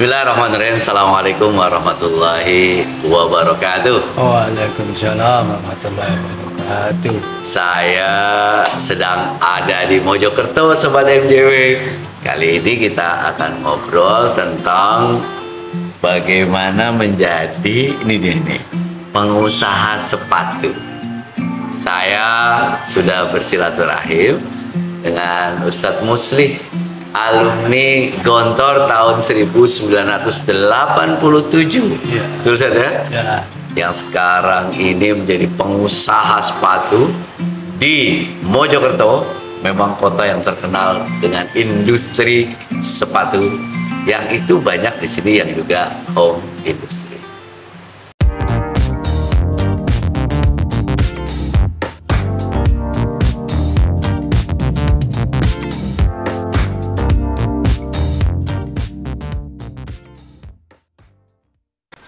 Bismillahirrahmanirrahim. Assalamualaikum warahmatullahi wabarakatuh. Waalaikumsalam warahmatullahi wabarakatuh. Saya sedang ada di Mojokerto, Sobat MJW. Kali ini kita akan ngobrol tentang bagaimana menjadi pengusaha sepatu. Saya sudah bersilaturahim dengan Ustadz Muslih, alumni Gontor tahun 1987. Ya. Betul saja? Ya. Yang sekarang ini menjadi pengusaha sepatu di Mojokerto. Memang kota yang terkenal dengan industri sepatu. Yang itu banyak di sini yang juga home industry.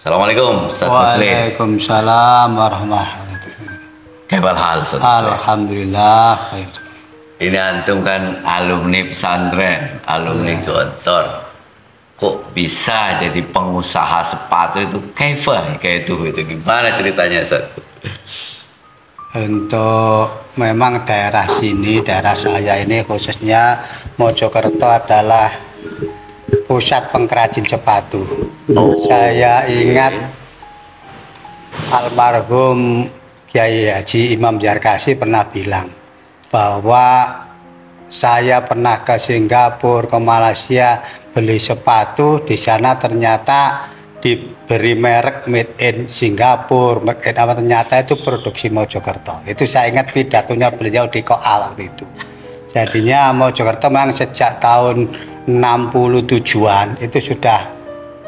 Assalamualaikum Ustaz Muslih. Waalaikumsalam warahmatullahi wabarakatuh. Kaibal hal Ustaz Muslih? Alhamdulillah khair. Ini antum kan alumni pesantren, alumni Gontor. Kok bisa jadi pengusaha sepatu itu kayak itu gimana ceritanya Ustaz? Untuk memang daerah sini, daerah saya ini khususnya Mojokerto adalah pusat pengrajin sepatu. Saya ingat almarhum Kiai Haji Imam Yarkasi pernah bilang bahwa saya pernah ke Singapura, ke Malaysia beli sepatu, di sana ternyata diberi merek made in Singapura, made in apa, ternyata itu produksi Mojokerto. Itu saya ingat pidatonya beliau di Koa waktu itu. Jadinya Mojokerto memang sejak tahun 67-an itu sudah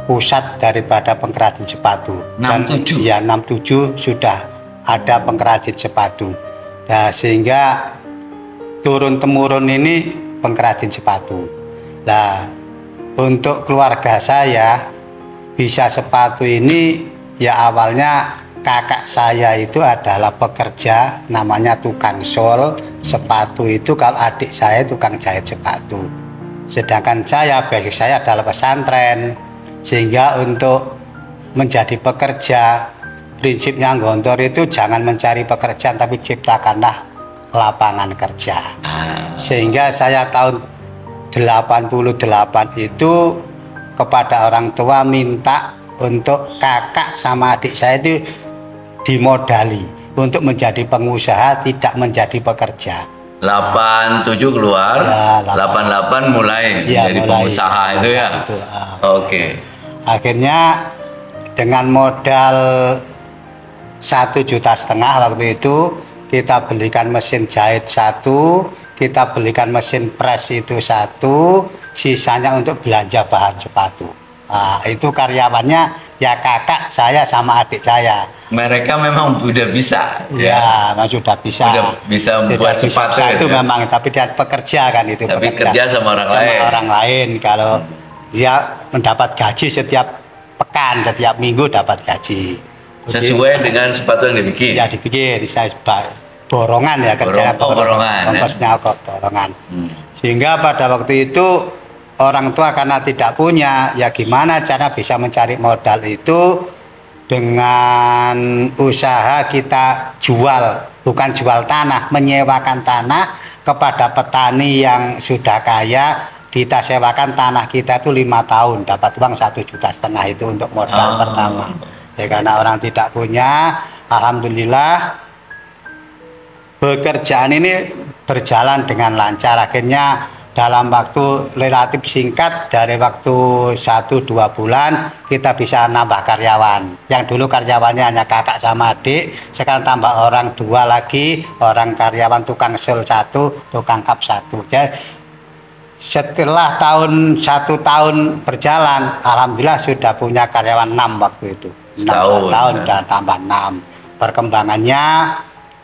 pusat daripada pengrajin sepatu. 67? Ya, 67 sudah ada pengrajin sepatu. Nah, sehingga turun-temurun ini pengrajin sepatu. Nah, untuk keluarga saya bisa sepatu ini ya awalnya kakak saya itu adalah pekerja namanya tukang sol sepatu. Itu kalau adik saya tukang jahit sepatu. Sedangkan saya, basic saya adalah pesantren, sehingga untuk menjadi pekerja, prinsipnya Gontor itu jangan mencari pekerjaan, tapi ciptakanlah lapangan kerja. Sehingga saya tahun 88 itu kepada orang tua minta untuk kakak sama adik saya itu dimodali untuk menjadi pengusaha, tidak menjadi pekerja. 87 keluar, ya, 88 mulai ya, jadi pengusaha itu ya. Oke. Akhirnya dengan modal 1,5 juta waktu itu kita belikan mesin jahit 1, kita belikan mesin press itu 1, sisanya untuk belanja bahan sepatu. Nah, itu karyawannya ya kakak saya sama adik saya. Mereka memang sudah bisa, ya sudah bisa. Sudah bisa membuat sepatu itu ya? Memang, tapi dia pekerja kan itu. Tapi kerja sama orang lain. Kalau dia mendapat gaji setiap pekan, setiap minggu dapat gaji. Sesuai dengan sepatu yang dibikin. Ya dibikin, saya borongan ya kerja. Borongan. Ongkosnya kok borongan. Sehingga pada waktu itu orang tua karena tidak punya, ya gimana cara bisa mencari modal itu dengan usaha kita jual, bukan jual tanah, menyewakan tanah kepada petani yang sudah kaya. Kita sewakan tanah kita itu 5 tahun, dapat uang 1,5 juta itu untuk modal pertama. Ya karena orang tidak punya, alhamdulillah pekerjaan ini berjalan dengan lancar. Akhirnya dalam waktu relatif singkat, dari waktu 1-2 bulan kita bisa nambah karyawan. Yang dulu karyawannya hanya kakak sama adik, sekarang tambah orang 2 lagi, orang karyawan tukang sol 1, tukang kap 1. Jadi setelah 1 tahun berjalan, alhamdulillah sudah punya karyawan 6 waktu itu. 6 tahun dan tambah 6. Perkembangannya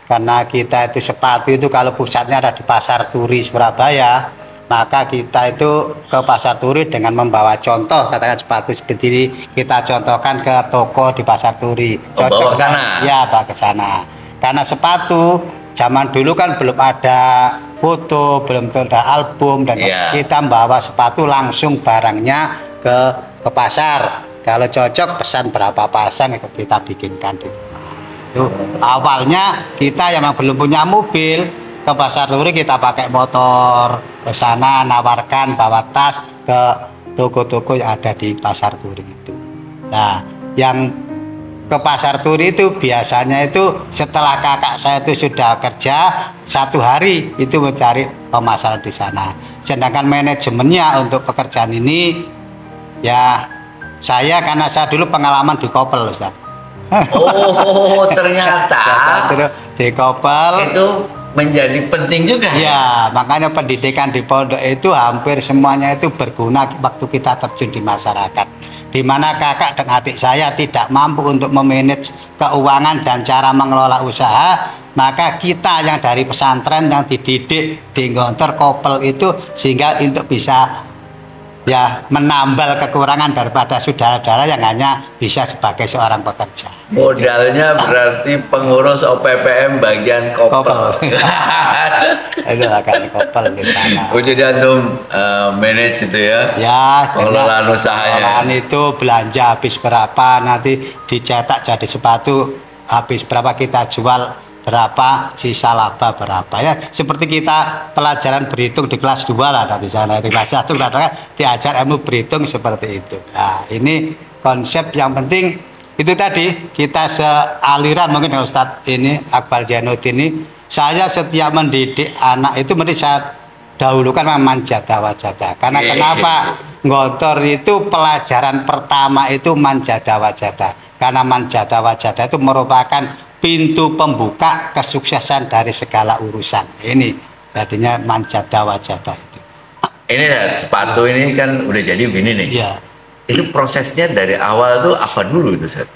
karena kita itu sepatu itu kalau pusatnya ada di Pasar Turi Surabaya, maka kita itu ke Pasar Turi dengan membawa contoh, katakan sepatu seperti ini, kita contohkan ke toko di Pasar Turi. Bawa ke sana? Ya, bawa ke sana. Karena sepatu zaman dulu kan belum ada foto, belum ada album, dan kita membawa sepatu langsung barangnya ke pasar. Kalau cocok pesan berapa pasang itu kita bikinkan di rumah. Itu awalnya kita yang belum punya mobil ke Pasar Turi kita pakai motor ke sana nawarkan bawa tas ke toko-toko yang ada di Pasar Turi itu. Nah, yang ke Pasar Turi itu biasanya itu setelah kakak saya itu sudah kerja 1 hari itu mencari pemasaran di sana. Sedangkan manajemennya untuk pekerjaan ini ya saya karena saya dulu pengalaman di Kopel, Ustaz. Oh, ternyata Di Kopel itu menjadi penting juga. ya, makanya pendidikan di pondok itu hampir semuanya itu berguna waktu kita terjun di masyarakat. Di mana kakak dan adik saya tidak mampu untuk memanage keuangan dan cara mengelola usaha, maka kita yang dari pesantren yang dididik di Gontor Kopel itu sehingga untuk bisa ya menambal kekurangan daripada saudara-saudara yang hanya bisa sebagai seorang pekerja. Modalnya berarti pengurus OPPM bagian Kopel. Itu akan Kopel di sana. Oh, jadi antum manage itu ya? Ya, pengelolaan usahanya. Pengelolaan itu belanja habis berapa, nanti dicetak jadi sepatu habis berapa kita jual berapa, sisa laba berapa ya. Seperti kita pelajaran berhitung di kelas 2 lah di sana. Di kelas 1 kadang diajar ilmu berhitung seperti itu. Nah, ini konsep yang penting itu tadi kita sealiran mungkin dengan Ustadz ini Akbar Jainuddin ini. Saya setiap mendidik anak itu mesti saya dahulukan manjada wajada. Karena kenapa? Gontor itu pelajaran pertama itu manjada wajada. Karena manjada wajada itu merupakan pintu pembuka kesuksesan dari segala urusan. Ini tadinya manjada wajada itu. Ini ya, sepatu ini kan udah jadi begini nih. Iya. Itu prosesnya dari awal tuh apa dulu itu, Ustaz?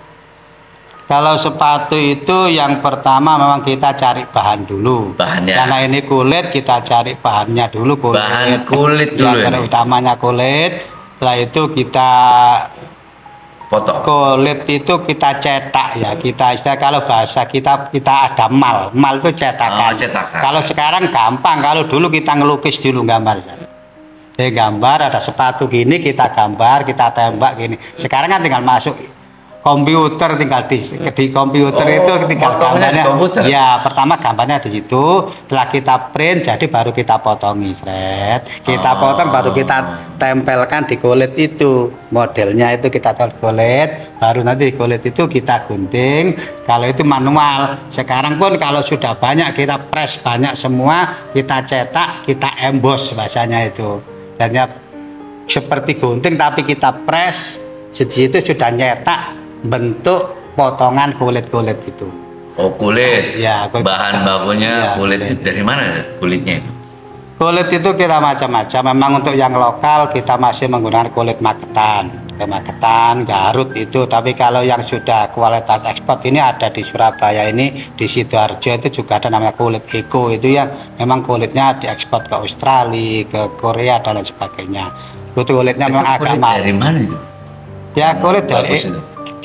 Kalau sepatu itu yang pertama memang kita cari bahan dulu. Bahannya. Karena ini kulit kita cari bahannya dulu kulit. Bahan kulit dulu ya, utamanya kulit. Setelah itu kita potong. Kulit itu kita cetak ya, kita istilah kalau bahasa kita ada mal itu cetakan. Cetakan. Kalau sekarang gampang, kalau dulu kita ngelukis dulu gambar. Jadi gambar ada sepatu gini kita gambar, kita tembak gini. Sekarang kan tinggal masuk komputer, tinggal di komputer itu tinggal gambarnya. Ya, pertama gambarnya di situ, setelah kita print jadi baru kita potongi, kita potong baru kita tempelkan di kulit itu. Modelnya itu kita taruh di kulit, baru nanti di kulit itu kita gunting. Kalau itu manual. Sekarang pun kalau sudah banyak kita press banyak semua, kita cetak, kita emboss bahasanya itu. Dan seperti gunting tapi kita press, di situ sudah nyetak bentuk potongan kulit-kulit itu. Oh, kulit. Ya, kulit. Bahan bakunya Ya, kulit. Dari mana kulitnya itu? Kulit itu kita macam-macam. Memang untuk yang lokal kita masih menggunakan kulit Magetan, Garut itu. Tapi kalau yang sudah kualitas ekspor ini ada di Surabaya ini, di Sidoarjo itu juga ada namanya kulit Eko itu yang memang kulitnya diekspor ke Australia, ke Korea dan lain sebagainya. Itu kulitnya memang agak mahal. Dari mana itu? Ya kulit dari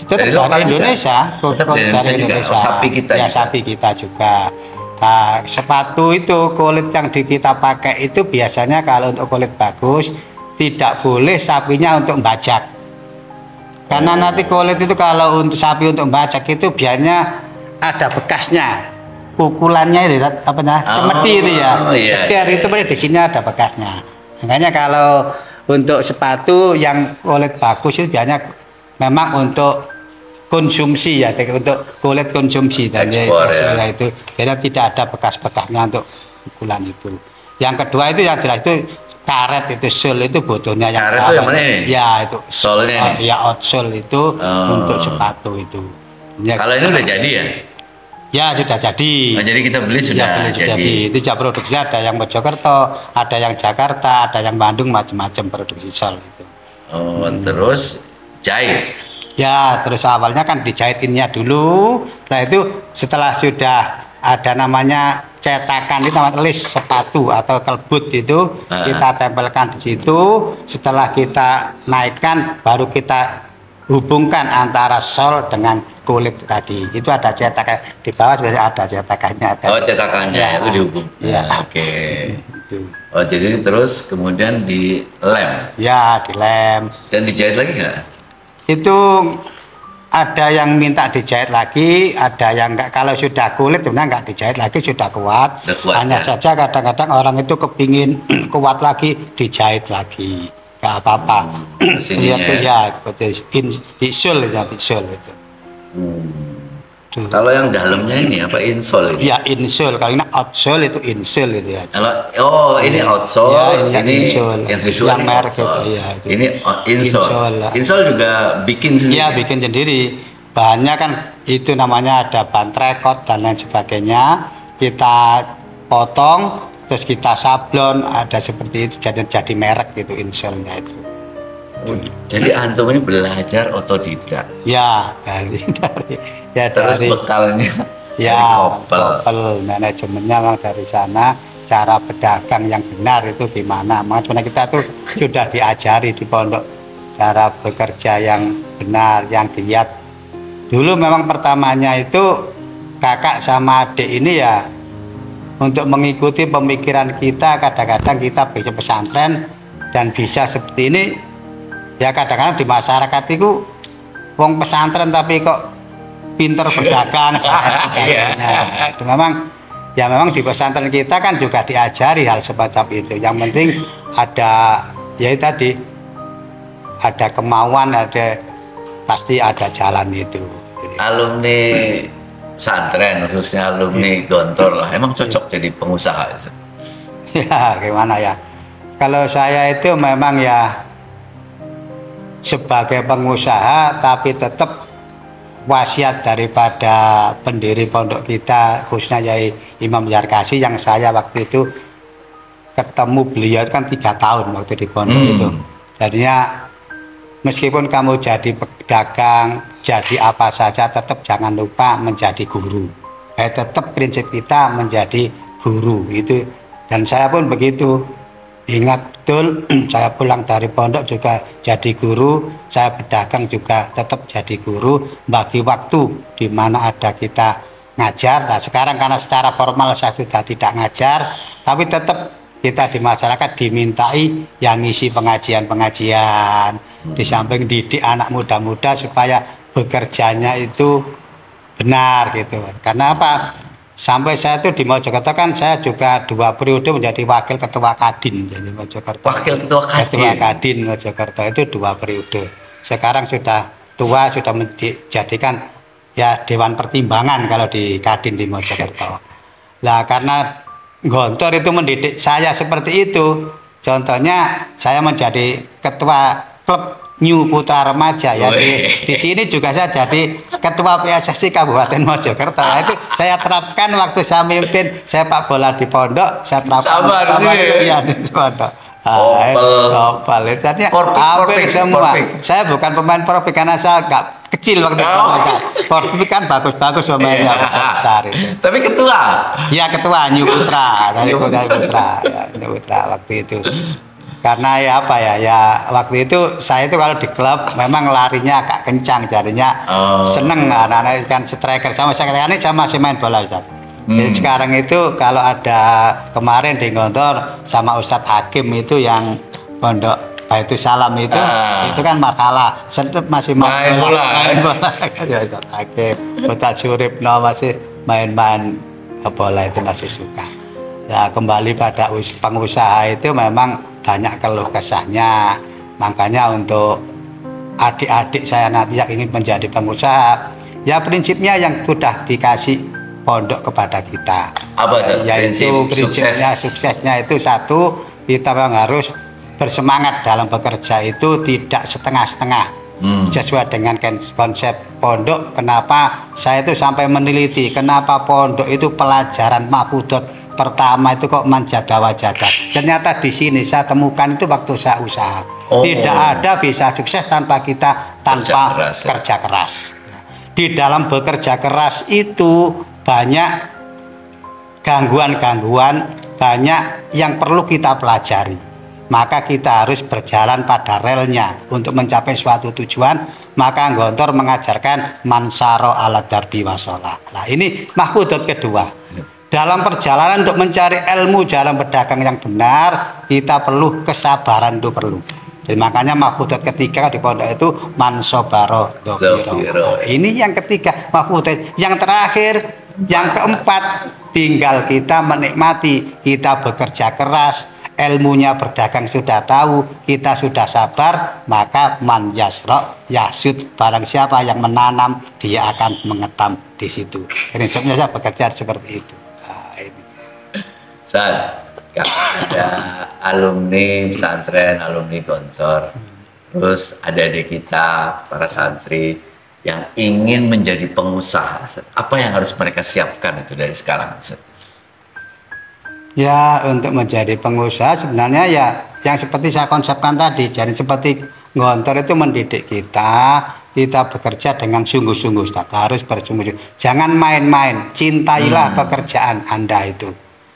dari Indonesia, dari Indonesia. Sapi kita ya, sapi kita juga. Nah, sepatu itu kulit yang kita pakai itu biasanya kalau untuk kulit bagus tidak boleh sapinya untuk bajak. Karena nanti kulit itu kalau untuk sapi untuk bajak itu biasanya ada bekasnya. Pukulannya itu apa namanya? Cemeti itu ya. Cetir itu di sini ada bekasnya. Makanya kalau untuk sepatu yang kulit bagus itu biasanya memang untuk konsumsi ya, untuk kulit konsumsi dan itu jadi tidak ada bekas-bekasnya untuk pukulan itu. Yang kedua itu yang jelas itu karet itu sole itu butuhnya yang karet itu yang mana ini? Ya itu solnya ya outsole itu untuk sepatu itu. Ya, kalau ini udah jadi ya? Ya sudah jadi. Oh, jadi kita beli sudah jadi. Itu produksinya ada yang Mojokerto, ada yang Jakarta, ada yang Bandung, macam-macam produksi sol itu. Oh, terus jahit. Ya, terus awalnya kan dijahitinnya dulu. Setelah sudah ada namanya cetakan itu namanya list sepatu atau kelbut itu kita tempelkan di situ. Setelah kita naikkan baru kita hubungkan antara sol dengan kulit tadi. Itu ada cetakan di bawah sebenarnya ada cetakannya. Oh, cetakannya ya, itu dihubung. Ya. Oke. itu. Oh, jadi terus kemudian dilem Ya, dilem. dan dijahit lagi nggak? Itu ada yang minta dijahit lagi, ada yang enggak. Kalau sudah kulit sebenarnya enggak dijahit lagi, sudah kuat. Udah kuat, Hanya ya? saja kadang-kadang orang itu kepingin kuat lagi, dijahit lagi. Enggak apa-apa. sininya Lihat tuh ya? ya, disul ya, disul itu. Tuh. Kalau yang dalamnya ini apa insole ini? Ya insole, kalau ini outsole itu insole itu ya. Kalau ini outsole, Ya, ini insole. yang visual Yang ini merek outsole. itu, ya, itu. Ini insole. Insole, lah. Insole juga bikin sendiri. Iya, bikin sendiri. Bahannya kan itu namanya ada ban trekot dan lain sebagainya. Kita potong, terus kita sablon, ada seperti itu jadi merek gitu insole-nya itu. Jadi antum ini belajar otodidak. Ya, dari ya Terus dari bekalnya ya dari kopel. kopel manajemennya memang dari sana. Cara berdagang yang benar itu gimana? Makanya kita tuh sudah diajari di pondok cara bekerja yang benar, yang giat. Dulu memang pertamanya itu kakak sama adik ini ya untuk mengikuti pemikiran kita, kadang-kadang kita bikin pesantren dan bisa seperti ini. Ya kadang-kadang di masyarakat itu wong pesantren tapi kok pinter berdagang dan lain sebagainya. Itu memang di pesantren kita kan juga diajari hal semacam itu. Yang penting ada ya tadi ada kemauan, ada pasti ada jalan itu. Alumni pesantren khususnya alumni Gontor lah. Emang cocok jadi pengusaha. Ya gimana ya? Kalau saya itu memang ya sebagai pengusaha tapi tetap wasiat daripada pendiri pondok kita khususnya Yai Imam Yarkasi yang saya waktu itu ketemu beliau kan 3 tahun waktu di pondok itu. Jadinya meskipun kamu jadi pedagang, jadi apa saja tetap jangan lupa menjadi guru. Tetap prinsip kita menjadi guru itu, dan saya pun begitu. Ingat betul, saya pulang dari pondok juga jadi guru, saya berdagang juga tetap jadi guru, bagi waktu di mana ada kita ngajar. Nah sekarang karena secara formal saya sudah tidak ngajar, tapi tetap kita di masyarakat dimintai yang ngisi pengajian-pengajian, di samping didik anak muda-muda supaya bekerjanya itu benar gitu. Karena apa? Sampai saya tuh di Mojokerto kan saya juga 2 periode menjadi wakil ketua Kadin jadi Mojokerto. Wakil ketua Kadin. Ketua Kadin Mojokerto itu 2 periode. Sekarang sudah tua, sudah menjadikan ya dewan pertimbangan kalau di Kadin di Mojokerto. Lah karena Gontor itu mendidik saya seperti itu. Contohnya saya menjadi ketua klub New Putra Remaja ya di sini juga saya jadi ketua PSSI Kabupaten Mojokerto. Nah, itu saya terapkan waktu saya mimpin sepak bola di pondok, saya terapkan di pondok. Kopel itu artinya hampir semua. Saya bukan pemain profik karena saya agak kecil waktu itu. Profik kan bagus-bagus pemainnya besar itu. Tapi ketua? Ya ketua New Putra dari Putra ya, New Putra waktu itu. Karena ya apa ya waktu itu saya itu kalau di klub memang larinya agak kencang, jadinya seneng anak-anak kan striker sama saya masih main bola Ustaz. Jadi sekarang itu kalau ada kemarin di Gontor sama Ustadz Hakim itu yang pondok Baitus Salam itu kan makalah tetap masih main bola. Ya Ustadz Hakim, Ustadz Suripno masih main-main bola itu masih suka. Ya kembali pada pengusaha itu memang banyak keluh kesahnya, makanya untuk adik-adik saya nanti yang ingin menjadi pengusaha ya prinsipnya yang sudah dikasih pondok kepada kita apa yaitu prinsipnya suksesnya itu satu, kita memang harus bersemangat dalam bekerja itu tidak setengah-setengah sesuai dengan konsep pondok. Kenapa saya itu sampai meneliti kenapa pondok itu pelajaran Mahfudot pertama itu kok manjada wajada. Ternyata di sini saya temukan itu waktu saya usaha. Tidak ada bisa sukses tanpa kita kerja keras. Di dalam bekerja keras itu banyak gangguan-gangguan, banyak yang perlu kita pelajari. Maka kita harus berjalan pada relnya untuk mencapai suatu tujuan. Maka Gontor mengajarkan mansaro ala darbi wasola. Nah ini Mahfudot kedua. dalam perjalanan untuk mencari ilmu jalan berdagang yang benar, kita perlu kesabaran, itu perlu. Jadi makanya mahfudzat ketiga di pondok itu mansobaro Dzafiro. ini yang ketiga mahfudzat. Yang terakhir, yang keempat, tinggal kita menikmati. Kita bekerja keras, ilmunya berdagang sudah tahu, kita sudah sabar, maka man yasro yasud, barang siapa yang menanam dia akan mengetam di situ. Prinsipnya saya bekerja seperti itu. Nah, ini. San, kalau ada alumni pesantren, alumni Gontor, terus adik-adik kita, para santri yang ingin menjadi pengusaha, San, apa yang harus mereka siapkan itu dari sekarang, San? Ya, untuk menjadi pengusaha sebenarnya ya yang seperti saya konsepkan tadi. Jadi seperti Gontor itu mendidik kita bekerja dengan sungguh-sungguh, Ustaz. Harus bersungguh-sungguh. Jangan main-main, cintailah pekerjaan Anda itu.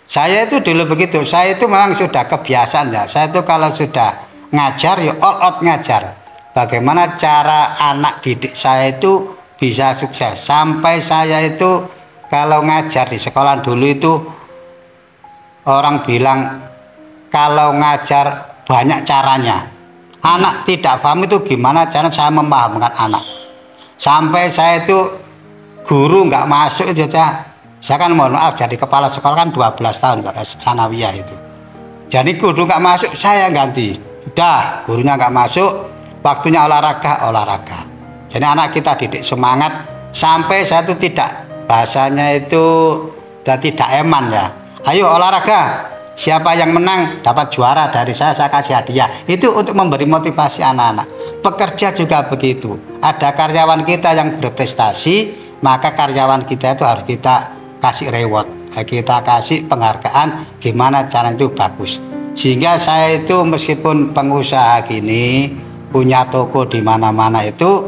Saya itu dulu begitu, saya itu memang sudah kebiasaan ya. Saya itu kalau sudah ngajar ya all out ngajar. Bagaimana cara anak didik saya itu bisa sukses. Sampai saya itu kalau ngajar di sekolah dulu itu orang bilang kalau ngajar banyak caranya. Anak tidak paham itu gimana cara saya memahamkan anak. Sampai saya itu guru nggak masuk itu saja. Saya kan mohon maaf jadi kepala sekolah kan 12 tahun sanawiyah itu. Jadi guru nggak masuk saya ganti. Udah gurunya nggak masuk, waktunya olahraga. Jadi anak kita didik semangat sampai saya itu tidak bahasanya itu dan tidak eman ya. Ayo olahraga, siapa yang menang dapat juara dari saya kasih hadiah. Itu untuk memberi motivasi anak-anak. Pekerja juga begitu. Ada karyawan kita yang berprestasi, maka karyawan kita itu harus kita kasih reward, kita kasih penghargaan gimana cara itu bagus. Sehingga saya itu meskipun pengusaha gini punya toko di mana-mana itu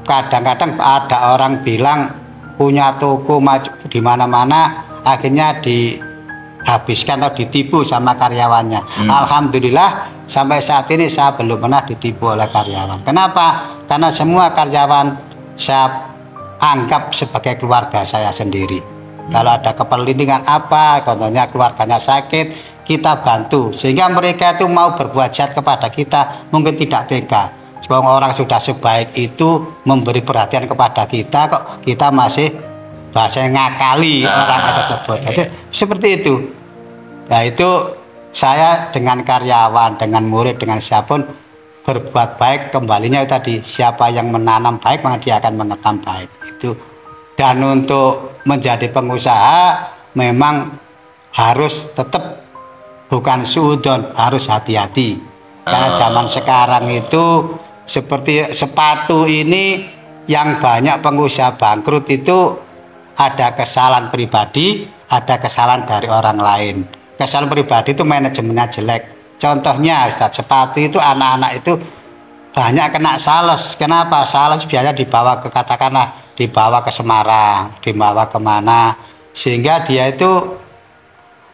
kadang-kadang ada orang bilang punya toko di mana-mana akhirnya dihabiskan atau ditipu sama karyawannya. Alhamdulillah sampai saat ini saya belum pernah ditipu oleh karyawan. Kenapa? Karena semua karyawan saya anggap sebagai keluarga saya sendiri. Kalau ada keperluan apa, contohnya keluarganya sakit, kita bantu. Sehingga mereka itu mau berbuat jahat kepada kita, mungkin tidak tega. Kalau orang sudah sebaik itu memberi perhatian kepada kita, kok kita masih bahasanya ngakali orang tersebut. Jadi seperti itu. Nah itu saya dengan karyawan, dengan murid, dengan siapapun berbuat baik, kembalinya tadi siapa yang menanam baik maka dia akan mengetam baik. Itu. Dan untuk menjadi pengusaha memang harus tetap bukan suudon, harus hati-hati. Karena zaman sekarang itu seperti sepatu ini yang banyak pengusaha bangkrut itu ada kesalahan pribadi, ada kesalahan dari orang lain. Kesalahan pribadi itu manajemennya jelek. Contohnya Ustadz, sepatu itu anak-anak itu banyak kena sales. Kenapa? Sales biasanya dibawa ke katakanlah dibawa ke Semarang, dibawa kemana, sehingga dia itu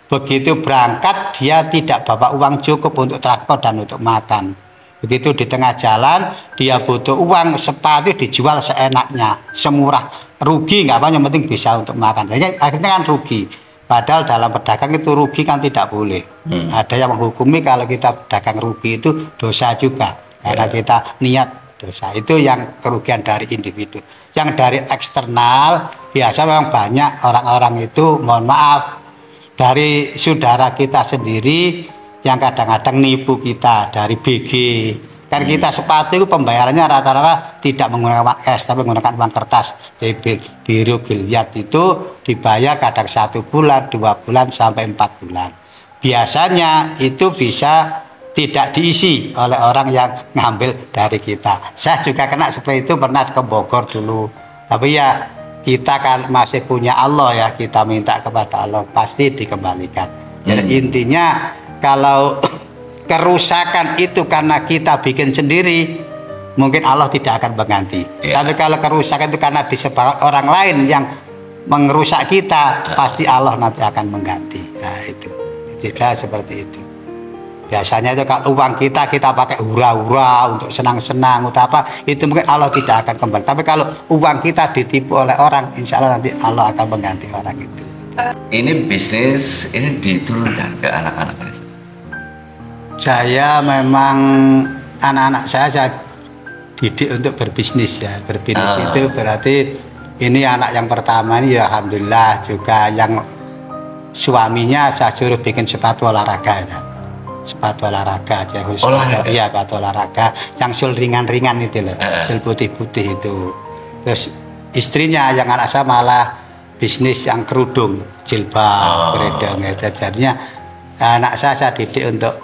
begitu berangkat dia tidak bawa uang cukup untuk transport dan untuk makan. Begitu di tengah jalan dia butuh uang, sepatu dijual seenaknya, semurah, rugi nggak apa, yang penting bisa untuk makan. Jadi akhirnya kan rugi. Padahal dalam berdagang itu rugi kan tidak boleh. Ada yang menghukumi kalau kita dagang rugi itu dosa juga, karena kita niat dosa. Itu yang kerugian dari individu. Yang dari eksternal biasa memang banyak orang-orang itu, mohon maaf, dari saudara kita sendiri yang kadang-kadang nipu kita dari BG. Kan kita sepatu itu pembayarannya rata-rata tidak menggunakan uang es tapi menggunakan uang kertas. Jadi biru giliat itu dibayar kadang 1 bulan, 2 bulan sampai 4 bulan. Biasanya itu bisa tidak diisi oleh orang yang ngambil dari kita. Saya juga kena seperti itu, pernah ke Bogor dulu. Tapi ya kita kan masih punya Allah ya, kita minta kepada Allah pasti dikembalikan. Jadi intinya kalau kerusakan itu karena kita bikin sendiri, mungkin Allah tidak akan mengganti. Tapi kalau kerusakan itu karena disebabkan orang lain yang merusak kita, pasti Allah nanti akan mengganti. Nah itu, jadi seperti itu. Biasanya itu kalau uang kita pakai hura-hura untuk senang-senang atau apa, itu mungkin Allah tidak akan kembali. Tapi kalau uang kita ditipu oleh orang, insya Allah nanti Allah akan mengganti orang itu. Ini bisnis ini diturunkan ke anak-anak. Saya memang anak-anak saya didik untuk berbisnis ya. Berbisnis itu berarti ini anak yang pertama ini ya alhamdulillah, juga yang suaminya saya suruh bikin sepatu olahraga ya. Sepatu olahraga aja khusus. Iya, sepatu olahraga yang sul ringan-ringan itu loh, sul putih-putih itu. Terus istrinya yang anak saya malah bisnis yang kerudung, jilbab, kerudung itu. Jadinya anak saya didik untuk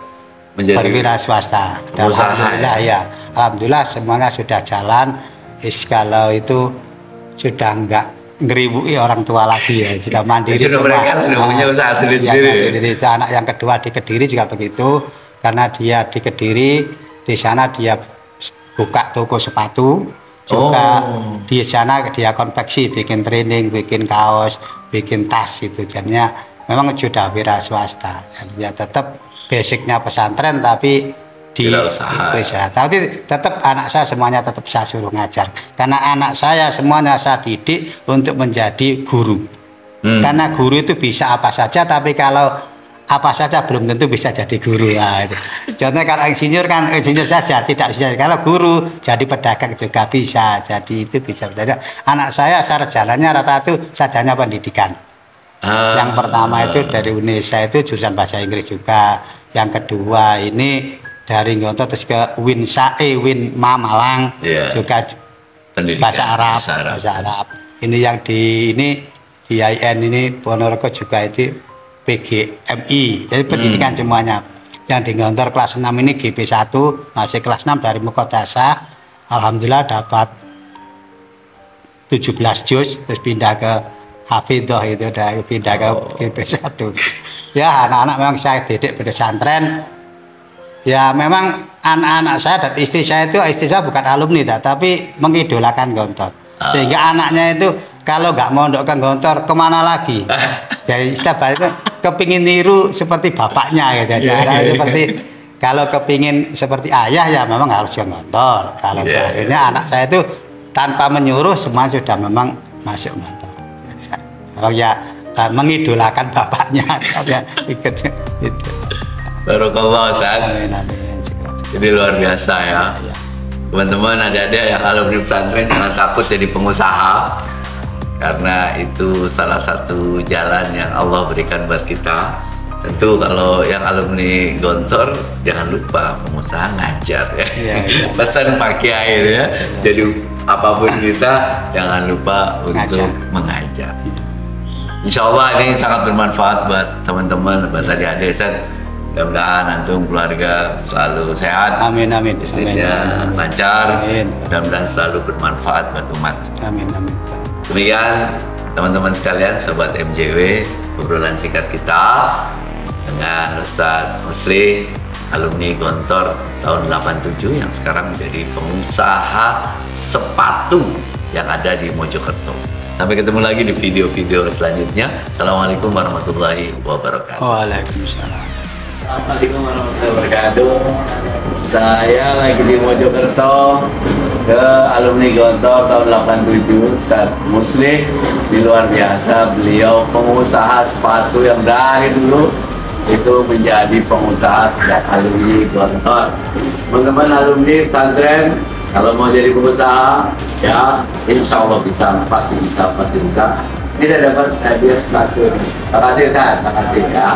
berwira swasta. Dan alhamdulillah ya, alhamdulillah semuanya sudah jalan. Kalau itu sudah enggak ngeribui orang tua lagi ya, sudah mandiri semua. Mereka sudah punya usaha sendiri. Anak yang kedua di Kediri juga begitu, karena dia di Kediri, di sana dia buka toko sepatu, juga di sana dia konveksi, bikin training, bikin kaos, bikin tas itu. Jadinya memang sudah wira swasta, dan dia tetap basicnya pesantren tapi di usaha. Tapi tetap anak saya semuanya tetap saya suruh ngajar, karena anak saya semuanya saya didik untuk menjadi guru. Karena guru itu bisa apa saja, tapi kalau apa saja belum tentu bisa jadi guru. Nah, itu. Contohnya kalau insinyur kan insinyur saja tidak bisa, kalau guru jadi pedagang juga bisa, jadi itu bisa. Jadi anak saya sarjananya rata itu sarjana pendidikan. Yang pertama itu dari Unesa itu jurusan bahasa Inggris juga, yang kedua ini dari Ngontor terus ke Win Malang, juga bahasa Arab. Ini yang di IAIN ini Ponorogo juga itu PGMI, jadi pendidikan semuanya. Yang di Ngontor kelas 6 ini GP1, masih kelas 6 dari Mukodasa, alhamdulillah dapat 17 juz, terus pindah ke Hafidhoh itu, dari pindah ke GP1. Ya anak-anak memang saya didik pesantren. Ya memang anak-anak saya dan istri saya bukan alumni tapi mengidolakan Gontor. Sehingga anaknya itu kalau nggak mau ke Gontor kemana lagi? Jadi istilah itu kepingin niru seperti bapaknya gitu. Seperti kalau kepingin seperti ayah ya memang harus ke Gontor. Kalau akhirnya anak saya itu tanpa menyuruh semua sudah memang masuk Gontor. Memang ya mengidolakan bapaknya ya ikut itu. Barakallah Ustaz. Amin. Jadi luar biasa ya. Teman-teman, adik-adik yang alumni pesantren jangan takut jadi pengusaha, karena itu salah satu jalan yang Allah berikan buat kita. Tentu kalau yang alumni Gontor jangan lupa pengusaha ngajar ya. Pesan Pak Kiai itu ya. Jadi apapun kita jangan lupa untuk mengajar. Insya Allah ini sangat bermanfaat buat teman-teman, buat adik-adik. Mudah-mudahan antum keluarga selalu sehat, bisnisnya lancar, mudah-mudahan selalu bermanfaat buat umat. Demikian teman-teman sekalian, sobat MJW, obrolan singkat kita dengan Ustadz Musli, alumni Gontor tahun 87 yang sekarang menjadi pengusaha sepatu yang ada di Mojokerto. Sampai ketemu lagi di video-video selanjutnya. Assalamualaikum warahmatullahi wabarakatuh. Waalaikumsalam. Assalamualaikum warahmatullahi wabarakatuh. Saya lagi di Mojokerto ke alumni Gontor tahun 87, Ustadz Musli. Di luar biasa, beliau pengusaha sepatu yang dari dulu itu menjadi pengusaha sejak alumni Gontor. Teman-teman alumni pesantren, kalau mau jadi pengusaha, ya insya Allah bisa, pasti bisa. Ini sudah dapat hadiah sepatu. Terima kasih Ustaz, terima kasih ya.